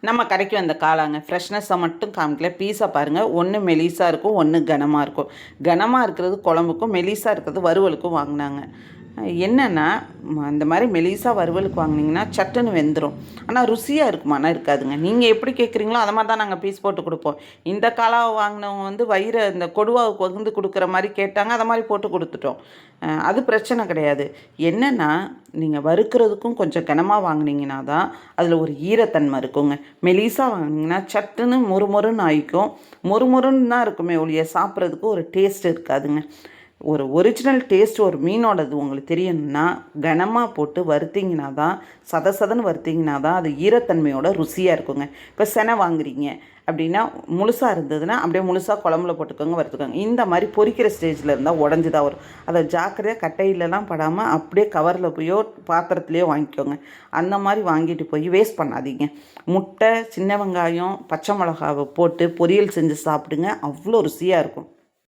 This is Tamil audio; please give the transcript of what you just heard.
நம்ம கடைக்கு வந்த காளாங்க ஃப்ரெஷ்னஸை மட்டும் காமிக்கல. பீஸை பாருங்கள், ஒன்று மெலிசாக இருக்கும், ஒன்று கனமாக இருக்கும். கனமாக இருக்கிறது குழம்புக்கும், மெலிசாக இருக்கிறது வறுவலுக்கும் வாங்கினாங்க. என்னென்னா, இந்த மாதிரி மெலிசாக வறுவலுக்கு வாங்கினீங்கன்னா சட்டுன்னு வெந்துடும். ஆனால் ருசியாக இருக்குமானா இருக்காதுங்க. நீங்கள் எப்படி கேட்குறீங்களோ அதை மாதிரி தான் நாங்கள் பீஸ் போட்டு கொடுப்போம். இந்த காளாவை வாங்கினவங்க வந்து வயிறை இந்த கொடுவாவுக்கு வந்து கொடுக்குற மாதிரி கேட்டாங்க, அதை மாதிரி போட்டு கொடுத்துட்டோம். அது பிரச்சனை கிடையாது. என்னென்னா, நீங்கள் வறுக்கிறதுக்கும் கொஞ்சம் கனமாக வாங்கினீங்கன்னா தான் அதில் ஒரு ஈரத்தன்மை இருக்குங்க. மெலிசாக வாங்கினீங்கன்னா சட்டுன்னு மொறுமொறுன்னு ஆயிக்கும். மொறுமொறுன்னு தான் இருக்குமே ஒழிய சாப்பிட்றதுக்கு ஒரு டேஸ்ட் இருக்காதுங்க. ஒரு ஒரிஜினல் டேஸ்ட் ஒரு மீனோடது உங்களுக்கு தெரியணும்னா கனமாக போட்டு வறுத்திங்கன்னா தான், சதன்னு வறுத்திங்கன்னா தான் அது ஈரத்தன்மையோட ருசியாக இருக்குங்க. இப்போ செனை வாங்குறீங்க அப்படின்னா முழுசாக இருந்ததுன்னா அப்படியே முழுசாக குழம்புல போட்டுக்கோங்க, வறுத்துக்கோங்க. இந்த மாதிரி பொரிக்கிற ஸ்டேஜில் இருந்தால் உடஞ்சி தான் வரும். அதை ஜாக்கிரதையாக கட்டையிலலாம் படாமல் அப்படியே கவரில் போயோ பாத்திரத்துலேயோ வாங்கிக்கோங்க. அந்த மாதிரி வாங்கிட்டு போய் வேஸ்ட் பண்ணாதீங்க. முட்டை, சின்ன வெங்காயம், பச்சை மிளகாவை போட்டு பொரியல் செஞ்சு சாப்பிடுங்க, அவ்வளோ ருசியாக இருக்கும்.